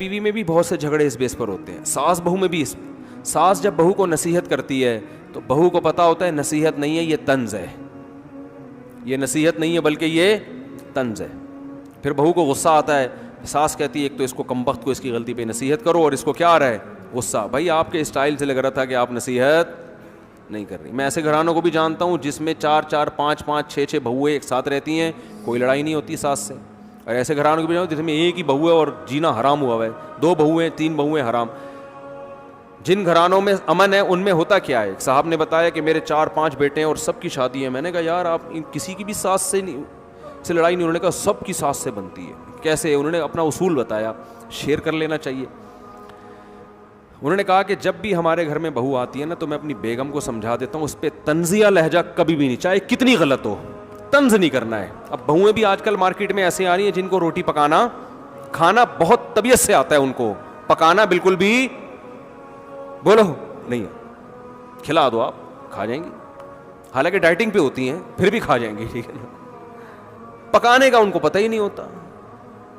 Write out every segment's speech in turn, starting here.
بیوی میں بھی بہت سے جھگڑے اس بیس پر ہوتے ہیں, ساس بہو میں بھی. ساس جب بہو کو نصیحت کرتی ہے تو بہو کو پتا ہوتا ہے نصیحت نہیں ہے, یہ طنز ہے, یہ نصیحت نہیں ہے بلکہ یہ طنز ہے. پھر بہو کو غصہ آتا ہے, ساس کہتی ہے ایک تو اس کو کمبخت کو اس کی غلطی پہ نصیحت کرو, اور اس کو کیا آ رہا ہے, غصہ. بھائی آپ کے اسٹائل سے لگ رہا تھا کہ آپ نصیحت نہیں کر رہی. میں ایسے گھرانوں کو بھی جانتا ہوں جس میں 4 5 6 بہویں ایک ساتھ رہتی ہیں, کوئی لڑائی نہیں ہوتی ساس سے. اور ایسے گھرانوں کو بھی جانتا ہوں جس میں ایک ہی بہو ہے اور جینا حرام ہوا ہے, 2 بہویں 3 بہویں حرام. جن گھرانوں میں امن ہے ان میں ہوتا کیا ہے. ایک صاحب نے بتایا کہ میرے 4 5 بیٹے ہیں اور سب کی شادی ہے. میں نے کہا یار آپ کسی کی بھی ساس سے لڑائی نہیں. انہوں نے کہا سب کی ساس سے بنتی ہے. کیسے؟ انہوں نے اپنا اصول بتایا, شیئر کر لینا چاہیے. انہوں نے کہا کہ جب بھی ہمارے گھر میں بہو آتی ہے نا تو میں اپنی بیگم کو سمجھا دیتا ہوں اس پہ طنزیہ لہجہ کبھی بھی نہیں, چاہے کتنی غلط ہو, طنز نہیں کرنا ہے. اب بہویں بھی آج کل مارکیٹ میں ایسے آ رہی ہیں جن کو روٹی پکانا کھانا بہت طبیعت سے آتا ہے, ان کو پکانا بالکل بھی بولو نہیں, کھلا دو آپ کھا جائیں گی. حالانکہ ڈائٹنگ پہ ہوتی ہیں پھر بھی کھا جائیں گی, ٹھیک ہے نا. پکانے کا ان کو پتہ ہی نہیں ہوتا.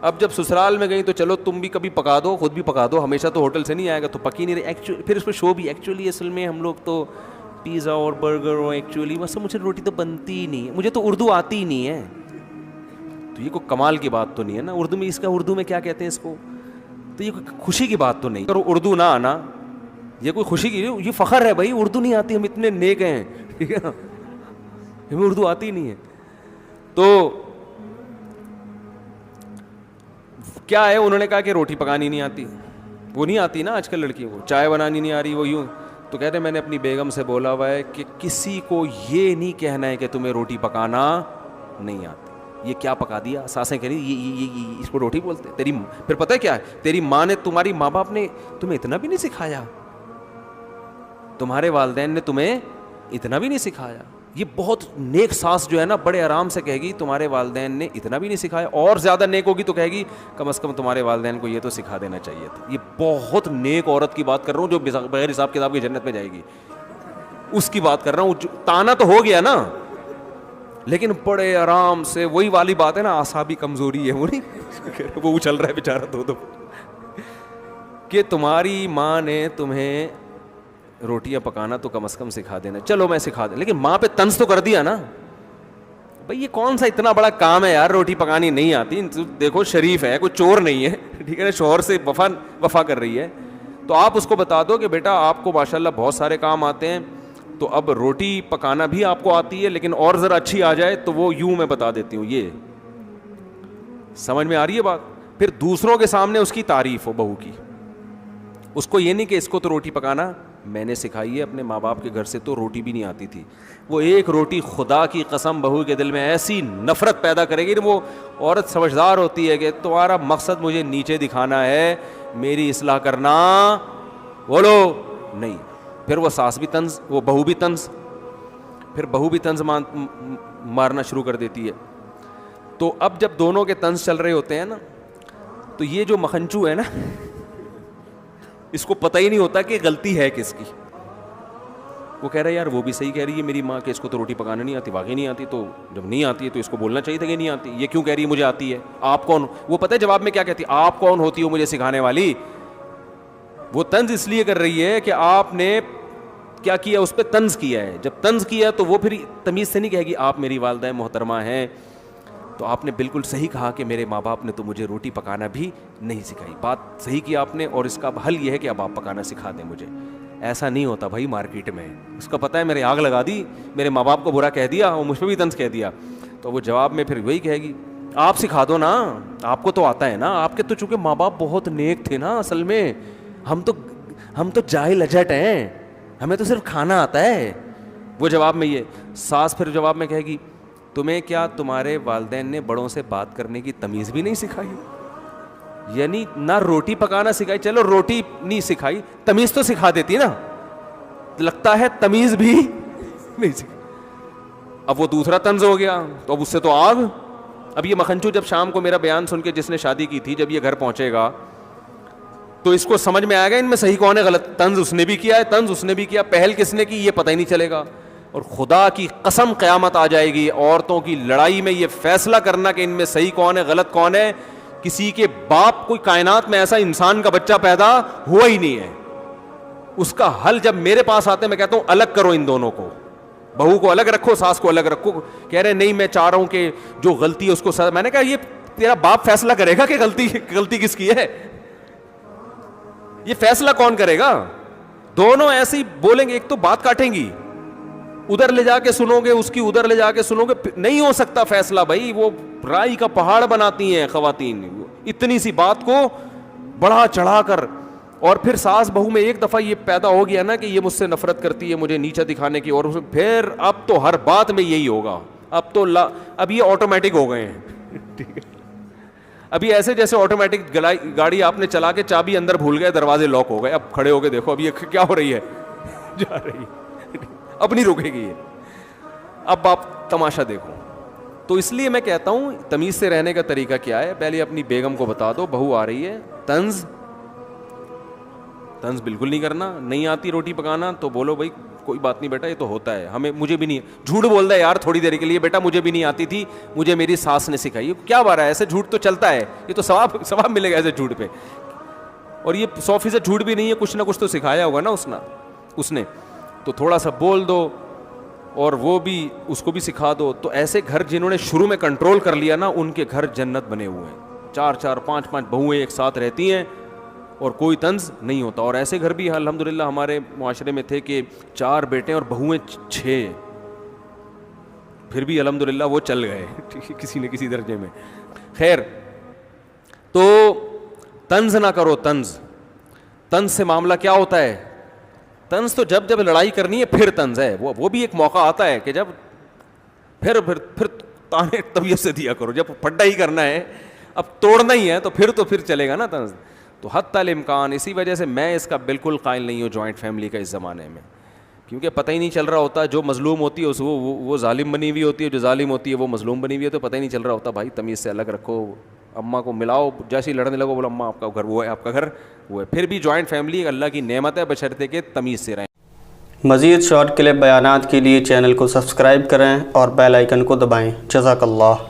اب جب سسرال میں گئی تو چلو تم بھی کبھی پکا دو, خود بھی پکا دو, ہمیشہ تو ہوٹل سے نہیں آئے گا تو پکی نہیں رہی. پھر اس پہ شو بھی ایکچولی اصل میں ہم لوگ تو پیزا اور برگر اور ایکچولی بس مجھے روٹی تو بنتی ہی نہیں ہے, مجھے تو اردو آتی ہی نہیں ہے. تو یہ کوئی کمال کی بات تو نہیں ہے نا. اردو میں اس کا اردو میں کیا کہتے ہیں اس کو, تو یہ کوئی خوشی کی بات تو نہیں. اور اردو نہ آنا یہ کوئی خوشی کی, یہ فخر ہے بھائی اردو نہیں آتی, ہم اتنے نیک ہیں, ٹھیک ہے نا, ہمیں اردو آتی ہی نہیں ہے. تو کیا ہے, انہوں نے کہا کہ روٹی پکانی نہیں آتی. وہ نہیں آتی نا آج کل لڑکیوں کو, چائے بنانی نہیں آ رہی, وہ یوں. تو کہتے ہیں میں نے اپنی بیگم سے بولا ہوا ہے کہ کسی کو یہ نہیں کہنا ہے کہ تمہیں روٹی پکانا نہیں آتی. یہ کیا پکا دیا, ساسیں کہہ رہی یہ اس کو روٹی بولتے ہیں تیری. پھر پتہ ہے کیا ہے, تیری ماں نے, تمہاری ماں باپ نے تمہیں اتنا بھی نہیں سکھایا, تمہارے والدین نے تمہیں اتنا بھی نہیں سکھایا. یہ بہت نیک ساس جو ہے نا بڑے آرام سے کہے گی تمہارے والدین نے اتنا بھی نہیں سکھایا. اور زیادہ نیک ہوگی تو کہے گی کم از کم تمہارے والدین کو یہ تو سکھا دینا چاہیے تھا. یہ بہت نیک عورت کی بات کر رہا ہوں جو بغیر حساب کتاب کی جنت میں جائے گی, اس کی بات کر رہا ہوں. تانا تو ہو گیا نا, لیکن بڑے آرام سے, وہی والی بات ہے نا اعصابی کمزوری ہے, وہ نہیں وہ چل رہا ہے بیچارہ دو کہ تمہاری ماں نے تمہیں روٹیاں پکانا تو کم از کم سکھا دینا. چلو میں سکھا دیں, لیکن ماں پہ طنز تو کر دیا نا. بھائی یہ کون سا اتنا بڑا کام ہے یار, روٹی پکانی نہیں آتی. دیکھو شریف ہے, کوئی چور نہیں ہے, ٹھیک ہے نا, شوہر سے وفا کر رہی ہے. تو آپ اس کو بتا دو کہ بیٹا آپ کو ماشاء اللہ بہت سارے کام آتے ہیں, تو اب روٹی پکانا بھی آپ کو آتی ہے, لیکن اور ذرا اچھی آ جائے تو وہ یوں میں بتا دیتی ہوں. یہ سمجھ میں آ رہی ہے بات. پھر دوسروں کے سامنے اس کی تعریف ہو بہو کی, اس کو یہ نہیں کہ اس کو تو روٹی پکانا میں نے سکھائی ہے, اپنے ماں باپ کے گھر سے تو روٹی بھی نہیں آتی تھی. وہ ایک روٹی خدا کی قسم بہو کے دل میں ایسی نفرت پیدا کرے گی. وہ عورت سمجھدار ہوتی ہے کہ تمہارا مقصد مجھے نیچے دکھانا ہے, میری اصلاح کرنا بولو نہیں. پھر وہ ساس بھی طنز, وہ بہو بھی طنز, پھر بہو بھی طنز مارنا شروع کر دیتی ہے. تو اب جب دونوں کے طنز چل رہے ہوتے ہیں نا, تو یہ جو مکھنچو ہے نا اس کو پتہ ہی نہیں ہوتا کہ غلطی ہے کس کی. وہ کہہ رہا ہے یار وہ بھی صحیح کہہ رہی ہے میری ماں کہ اس کو تو روٹی پکانا نہیں آتی. واقعی نہیں آتی, تو جب نہیں آتی ہے تو اس کو بولنا چاہیے تھا کہ نہیں آتی. یہ کیوں کہہ رہی ہے مجھے آتی ہے, آپ کون؟ وہ پتہ ہے جواب میں کیا کہتی, آپ کون ہوتی ہو مجھے سکھانے والی. وہ طنز اس لیے کر رہی ہے کہ آپ نے کیا کیا, اس پہ طنز کیا ہے. جب طنز کیا تو وہ پھر تمیز سے نہیں کہے گی آپ میری والدہ محترمہ ہیں. تو آپ نے بالکل صحیح کہا کہ میرے ماں باپ نے تو مجھے روٹی پکانا بھی نہیں سکھائی. بات صحیح کی آپ نے, اور اس کا حل یہ ہے کہ اب آپ پکانا سکھا دیں مجھے. ایسا نہیں ہوتا بھائی مارکیٹ میں. اس کا پتہ ہے میرے آگ لگا دی, میرے ماں باپ کو برا کہہ دیا, اور مجھ پہ بھی طنز کہہ دیا. تو وہ جواب میں پھر وہی کہے گی آپ سکھا دو نا, آپ کو تو آتا ہے نا. آپ کے تو چونکہ ماں باپ بہت نیک تھے نا اصل میں, ہم تو جاہل اجٹ ہیں, ہمیں تو صرف کھانا آتا ہے. وہ جواب میں یہ ساس پھر جواب میں کہے گی تمہیں کیا تمہارے والدین نے بڑوں سے بات کرنے کی تمیز بھی نہیں سکھائی؟ یعنی نہ روٹی پکانا سکھائی, چلو روٹی نہیں سکھائی, تمیز تو سکھا دیتی نا. لگتا ہے تمیز بھی نہیں سکھائی. اب وہ دوسرا طنز ہو گیا, تو اب اس سے تو آگ. اب یہ مکھنچو جب شام کو میرا بیان سن کے جس نے شادی کی تھی, جب یہ گھر پہنچے گا تو اس کو سمجھ میں آئے گا ان میں صحیح کون ہے غلط. طنز اس نے بھی کیا ہے, طنز اس نے بھی کیا, پہل کس نے کی یہ پتہ ہی نہیں چلے گا. اور خدا کی قسم قیامت آ جائے گی, عورتوں کی لڑائی میں یہ فیصلہ کرنا کہ ان میں صحیح کون ہے غلط کون ہے, کسی کے باپ, کوئی کائنات میں ایسا انسان کا بچہ پیدا ہوا ہی نہیں ہے. اس کا حل جب میرے پاس آتے ہیں میں کہتا ہوں الگ کرو ان دونوں کو, بہو کو الگ رکھو, ساس کو الگ رکھو. کہہ رہے نہیں میں چاہ رہا ہوں کہ جو غلطی ہے اس کو میں نے کہا یہ تیرا باپ فیصلہ کرے گا کہ غلطی کس کی ہے؟ یہ فیصلہ کون کرے گا؟ دونوں ایسے ہی بولیں گے, ایک تو بات کاٹیں گی, ادھر لے جا کے سنو گے اس کی, ادھر لے جا کے سنو گے, نہیں ہو سکتا فیصلہ بھائی. وہ رائی کا پہاڑ بناتی ہیں خواتین, اتنی سی بات کو بڑھا چڑھا کر. اور پھر ساس بہو میں ایک دفعہ یہ پیدا ہو گیا نا کہ یہ مجھ سے نفرت کرتی ہے, مجھے نیچا دکھانے کی, اور پھر اب تو ہر بات میں یہی ہوگا. اب یہ آٹومیٹک ہو گئے ہیں. ابھی ایسے جیسے آٹومیٹک گاڑی آپ نے چلا کے چابی اندر بھول گئے, دروازے لاک ہو گئے, اب کھڑے ہو کے دیکھو اب یہ کیا ہو رہی ہے, جا رہی ہے, اب نہیں رکے گی یہ, اب آپ تماشا دیکھو. تو اس لیے میں کہتا ہوں تمیز سے رہنے کا طریقہ کیا ہے, پہلے اپنی بیگم کو بتا دو بہو آ رہی ہے, طنز بالکل نہیں کرنا. نہیں آتی روٹی پکانا تو بولو بھائی کوئی بات نہیں بیٹا, یہ تو ہوتا ہے, مجھے بھی نہیں. جھوٹ بول رہا ہے یار تھوڑی دیر کے لیے, بیٹا مجھے بھی نہیں آتی تھی, مجھے میری ساس نے سکھائی. کیا بارہ ہے, ایسے جھوٹ تو چلتا ہے, یہ تو ثواب ملے گا ایسے جھوٹ پہ. اور یہ 100% جھوٹ بھی نہیں ہے, کچھ نہ کچھ تو سکھایا ہوگا نا اس نے, تو تھوڑا سا بول دو اور وہ بھی اس کو بھی سکھا دو. تو ایسے گھر جنہوں نے شروع میں کنٹرول کر لیا نا, ان کے گھر جنت بنے ہوئے ہیں. 4 5 بہویں ایک ساتھ رہتی ہیں اور کوئی طنز نہیں ہوتا. اور ایسے گھر بھی الحمدللہ ہمارے معاشرے میں تھے کہ 4 بیٹے اور بہویں 6, پھر بھی الحمدللہ وہ چل گئے کسی نہ کسی درجے میں. خیر, تو طنز نہ کرو. طنز سے معاملہ کیا ہوتا ہے؟ طنز تو جب لڑائی کرنی ہے پھر طنز ہے. وہ بھی ایک موقع آتا ہے کہ جب پھر تانے طبیعت سے دیا کرو. جب پھڈا ہی کرنا ہے, اب توڑنا ہی ہے, تو پھر چلے گا نا طنز. تو حتی الامکان, اسی وجہ سے میں اس کا بالکل قائل نہیں ہوں جوائنٹ فیملی کا اس زمانے میں, کیونکہ پتہ ہی نہیں چل رہا ہوتا. جو مظلوم ہوتی ہے وہ ظالم بنی ہوئی ہوتی ہے, جو ظالم ہوتی ہے وہ مظلوم بنی ہوئی ہے, تو پتہ ہی نہیں چل رہا ہوتا. بھائی تمیز سے الگ رکھو, اماں کو ملاؤ, جیسے ہی لڑنے لگو بولو اماں آپ کا گھر وہ ہے, آپ کا گھر وہ ہے. پھر بھی جوائنٹ فیملی اللہ کی نعمت ہے, بشرطے کہ تمیز سے رہیں. مزید شارٹ کلپ بیانات کے لیے چینل کو سبسکرائب کریں اور بیل آئیکن کو دبائیں. جزاک اللہ.